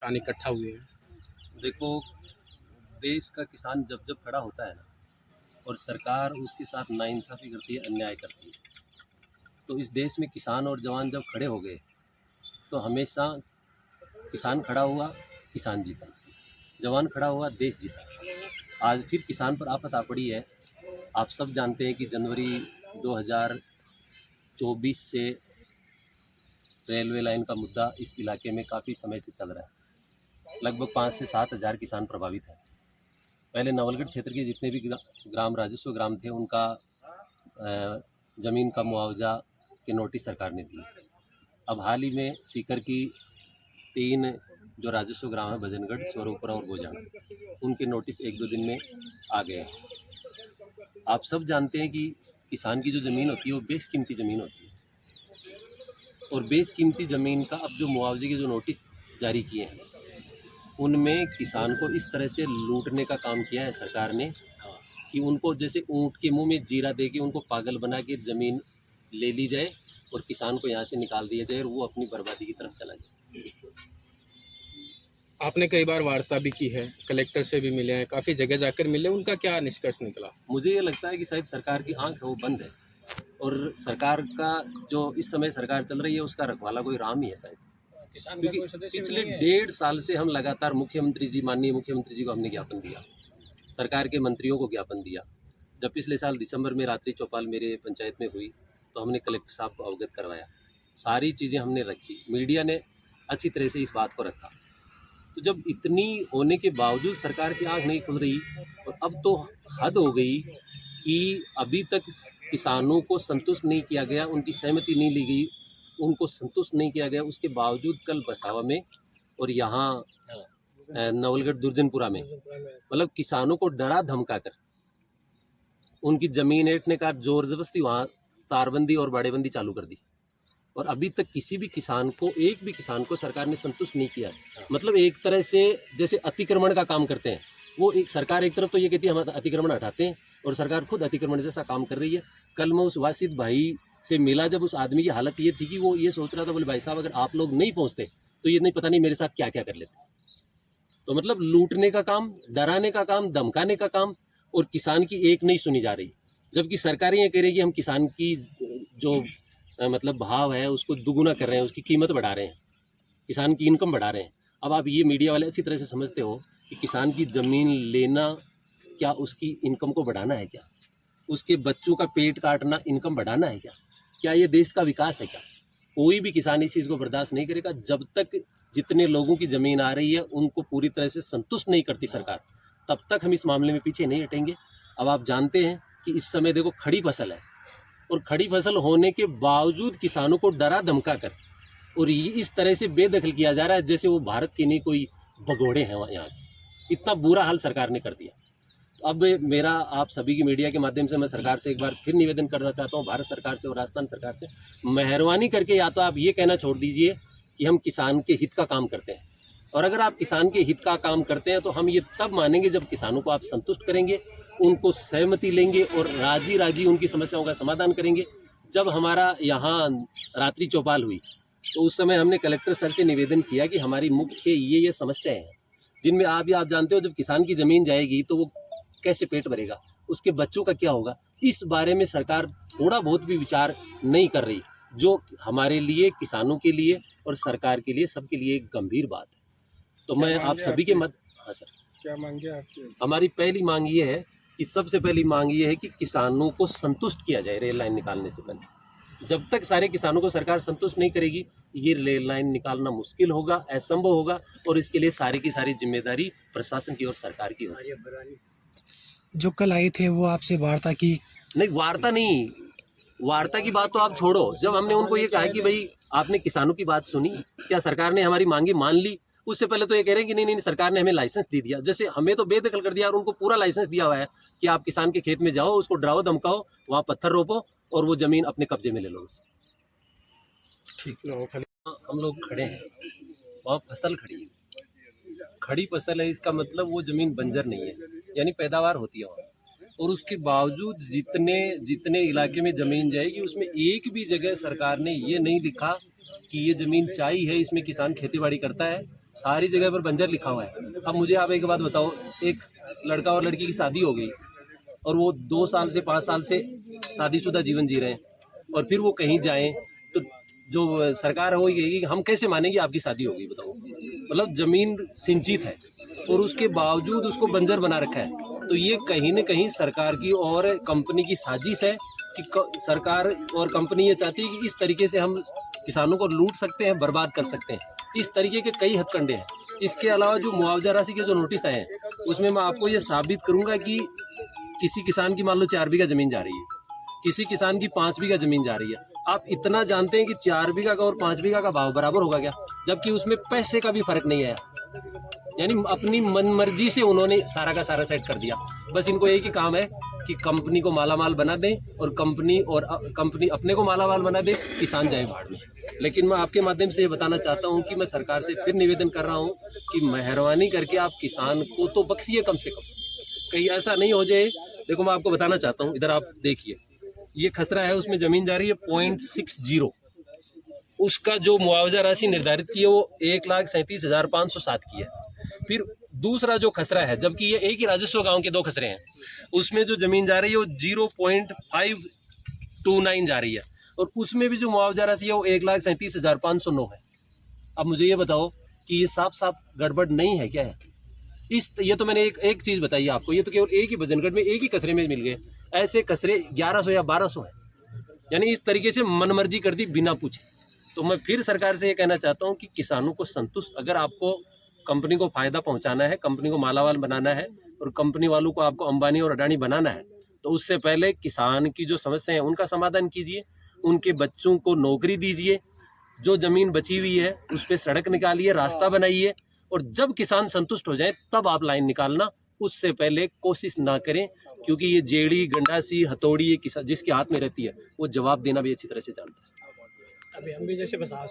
किसान इकट्ठा हुए हैं? देखो, देश का किसान जब जब खड़ा होता है ना, और सरकार उसके साथ नाइंसाफ़ी करती है, अन्याय करती है, तो इस देश में किसान और जवान जब खड़े हो गए, तो हमेशा किसान खड़ा हुआ, किसान जीता, जवान खड़ा हुआ, देश जीता। आज फिर किसान पर आफ़त आ पड़ी है। आप सब जानते हैं कि जनवरी 2024 से रेलवे लाइन का मुद्दा इस इलाके में काफ़ी समय से चल रहा है। लगभग 5 से 7 हज़ार किसान प्रभावित हैं। पहले नवलगढ़ क्षेत्र के जितने भी ग्राम राजस्व ग्राम थे, उनका ज़मीन का मुआवजा के नोटिस सरकार ने दिए। अब हाल ही में सीकर की 3 जो राजस्व ग्राम है, भजनगढ़, स्वरूपुरा और गोजाना, उनके नोटिस 1-2 दिन में आ गए हैं। आप सब जानते हैं कि किसान की जो ज़मीन होती है वो बेशकीमती ज़मीन होती है, और बेशकीमती ज़मीन का अब जो मुआवजे के जो नोटिस जारी किए हैं, उनमें किसान को इस तरह से लूटने का काम किया है सरकार ने कि उनको जैसे ऊँट के मुंह में जीरा दे के उनको पागल बना के ज़मीन ले ली जाए और किसान को यहाँ से निकाल दिया जाए और वो अपनी बर्बादी की तरफ चला जाए। आपने कई बार वार्ता भी की है, कलेक्टर से भी मिले हैं, काफ़ी जगह जाकर मिले, उनका क्या निष्कर्ष निकला? मुझे ये लगता है कि शायद सरकार की आंख है वो बंद है, और सरकार का जो इस समय सरकार चल रही है उसका रखवाला कोई राम ही है शायद। क्योंकि पिछले 1.5 साल से हम लगातार माननीय मुख्यमंत्री जी को हमने ज्ञापन दिया, सरकार के मंत्रियों को ज्ञापन दिया। जब पिछले साल दिसंबर में रात्रि चौपाल मेरे पंचायत में हुई, तो हमने कलेक्टर साहब को अवगत करवाया, सारी चीज़ें हमने रखी, मीडिया ने अच्छी तरह से इस बात को रखा। तो जब इतनी होने के बावजूद सरकार की आंख नहीं खुल रही, और अब तो हद हो गई कि अभी तक किसानों को संतुष्ट नहीं किया गया, उनकी सहमति नहीं ली गई, उनको संतुष्ट नहीं किया गया। उसके बावजूद कल बसावा में और यहाँ नवलगढ़ दुर्जनपुरा में, मतलब किसानों को डरा धमका कर उनकी ज़मीन ऐंठने का जोर ज़बरदस्ती वहाँ तारबंदी और बाड़ेबंदी चालू कर दी, और अभी तक किसी भी किसान को, एक भी किसान को सरकार ने संतुष्ट नहीं किया है। मतलब एक तरह से जैसे अतिक्रमण का काम करते हैं, वो एक सरकार एक तरफ तो ये कहती है हम अतिक्रमण हटाते हैं, और सरकार खुद अतिक्रमण जैसा काम कर रही है। कल मैं उस वासिद भाई से मिला, जब उस आदमी की हालत ये थी कि वो ये सोच रहा था, बोले भाई साहब अगर आप लोग नहीं पहुँचते तो ये नहीं पता नहीं मेरे साथ क्या क्या कर लेते। तो मतलब लूटने का काम, डराने का काम, धमकाने का काम, और किसान की एक नहीं सुनी जा रही। जबकि सरकारें ये कह रही है कि हम किसान की जो मतलब भाव है उसको दुगुना कर रहे हैं, उसकी कीमत बढ़ा रहे हैं, किसान की इनकम बढ़ा रहे हैं। अब आप ये मीडिया वाले अच्छी तरह से समझते हो कि किसान की ज़मीन लेना क्या उसकी इनकम को बढ़ाना है क्या? उसके बच्चों का पेट काटना इनकम बढ़ाना है क्या? क्या ये देश का विकास है क्या? कोई भी किसान इस चीज़ को बर्दाश्त नहीं करेगा जब तक जितने लोगों की ज़मीन आ रही है उनको पूरी तरह से संतुष्ट नहीं करती सरकार, तब तक हम इस मामले में पीछे नहीं हटेंगे। अब आप जानते हैं कि इस समय देखो खड़ी फसल है, और खड़ी फसल होने के बावजूद किसानों को डरा धमका कर और ये इस तरह से बेदखल किया जा रहा है जैसे वो भारत के नहीं कोई भगोड़े हैं वहाँ यहाँ के। इतना बुरा हाल सरकार ने कर दिया। तो अब मेरा आप सभी की मीडिया के माध्यम से मैं सरकार से एक बार फिर निवेदन करना चाहता हूँ, भारत सरकार से और राजस्थान सरकार से, मेहरबानी करके या तो आप ये कहना छोड़ दीजिए कि हम किसान के हित का काम करते हैं, और अगर आप किसान के हित का काम करते हैं तो हम ये तब मानेंगे जब किसानों को आप संतुष्ट करेंगे, उनको सहमति लेंगे और राजी राजी उनकी समस्याओं का समाधान करेंगे। जब हमारा यहाँ रात्रि चौपाल हुई तो उस समय हमने कलेक्टर सर से निवेदन किया कि हमारी मुख्य ये समस्याएं हैं, जिनमें आप जानते हो जब किसान की ज़मीन जाएगी तो वो कैसे पेट भरेगा, उसके बच्चों का क्या होगा। इस बारे में सरकार थोड़ा बहुत भी विचार नहीं कर रही, जो हमारे लिए, किसानों के लिए और सरकार के लिए, सबके लिए एक गंभीर बात है। तो मैं आप सभी के मत। हाँ सर, क्या मांगे आपकी? हमारी पहली मांग ये है कि सबसे पहली मांग ये है कि किसानों को संतुष्ट किया जाए रेल लाइन निकालने से पहले। जब तक सारे किसानों को सरकार संतुष्ट नहीं करेगी, ये रेल लाइन निकालना मुश्किल होगा, असंभव होगा, और इसके लिए सारी की सारी जिम्मेदारी प्रशासन की और सरकार की होगी। जो कल आए थे वो आपसे वार्ता की? नहीं, वार्ता नहीं, वार्ता की बात तो आप छोड़ो। जब हमने उनको ये कहा कि भाई आपने किसानों की बात सुनी, क्या सरकार ने हमारी मांगे मान ली, उससे पहले तो ये कह रहे हैं कि नहीं नहीं सरकार ने हमें लाइसेंस दे दिया। जैसे हमें तो बेदखल कर दिया और उनको पूरा लाइसेंस दिया हुआ है कि आप किसान के खेत में जाओ, उसको डराओ धमकाओ, वहाँ पत्थर रोपो और वो ज़मीन अपने कब्जे में ले लो। ठीक। हम लोग खड़े हैं, वहाँ फसल खड़ी है, खड़ी फसल है, इसका मतलब वो ज़मीन बंजर नहीं है, यानी पैदावार होती है वहाँ। और उसके बावजूद जितने जितने इलाके में ज़मीन जाएगी उसमें एक भी जगह सरकार ने ये नहीं लिखा कि ये ज़मीन चाई है, इसमें किसान खेती बाड़ी करता है, सारी जगह पर बंजर लिखा हुआ है। अब मुझे आप एक बात बताओ, एक लड़का और लड़की की शादी हो गई और वो 2 साल से 5 साल से शादीशुदा जीवन जी रहे हैं, और फिर वो कहीं जाएं तो जो सरकार है वो ये कहेगी कि हम कैसे मानेंगे आपकी शादी हो गई, बताओ। मतलब ज़मीन सिंचित है और उसके बावजूद उसको बंजर बना रखा है। तो ये कहीं न कहीं सरकार की और कंपनी की साजिश है कि सरकार और कंपनी ये चाहती है कि इस तरीके से हम किसानों को लूट सकते हैं, बर्बाद कर सकते हैं। इस तरीके के कई हथकंडे हैं। इसके अलावा जो मुआवजा राशि के जो नोटिस आए हैं, उसमें मैं आपको ये साबित करूंगा कि किसी किसान की मान लो 4 बीघा ज़मीन जा रही है, किसी किसान की 5 बीघा ज़मीन जा रही है। आप इतना जानते हैं कि 4 बीघा का और 5 बीघा का भाव बराबर होगा क्या? जबकि उसमें पैसे का भी फर्क नहीं आया। यानी अपनी मनमर्जी से उन्होंने सारा का सारा सेट कर दिया। बस इनको एक ही काम है कि कंपनी को मालामाल बना दें और कंपनी अपने को मालामाल बना दे, किसान जाए भाड़ में। लेकिन मैं आपके माध्यम से ये बताना चाहता हूँ कि मैं सरकार से फिर निवेदन कर रहा हूँ कि मेहरबानी करके आप किसान को तो बख्शिए कम से कम, कहीं ऐसा नहीं हो जाए। देखो मैं आपको बताना चाहता हूँ, इधर आप देखिए, ये खसरा है, उसमें ज़मीन जा रही है 0.60। उसका जो मुआवजा राशि निर्धारित की है वो 1,37,507 की है। फिर दूसरा जो खसरा है, जबकि ये एक ही राजस्व गांव के 2 खसरे हैं, उसमें जो ज़मीन जा रही है वो 0.529 जा रही है, और उसमें भी जो मुआवजा राशि है वो 1,37,509 है। अब मुझे ये बताओ कि ये साफ साफ गड़बड़ नहीं है क्या है? ये तो मैंने एक चीज़ बताई आपको, ये तो केवल एक ही भजनगढ़ में एक ही कचरे में मिल गए। ऐसे कचरे 1100 या 1200 हैं। यानी इस तरीके से मनमर्जी कर दी बिना पूछे। तो मैं फिर सरकार से ये कहना चाहता हूँ कि किसानों को संतुष्ट, अगर आपको कंपनी को फ़ायदा पहुँचाना है, कंपनी को मालामाल बनाना है और कंपनी वालों को आपको अंबानी और अडानी बनाना है, तो उससे पहले किसान की जो समस्या है उनका समाधान कीजिए, उनके बच्चों को नौकरी दीजिए, जो ज़मीन बची हुई है उस पर सड़क निकालिए, रास्ता बनाइए, और जब किसान संतुष्ट हो जाए तब आप लाइन निकालना। उससे पहले कोशिश ना करें, क्योंकि ये जेड़ी, गंडासी, हथौड़ी ये किसान जिसके हाथ में रहती है वो जवाब देना भी अच्छी तरह से जानता है। अभी हम भी जैसे बसा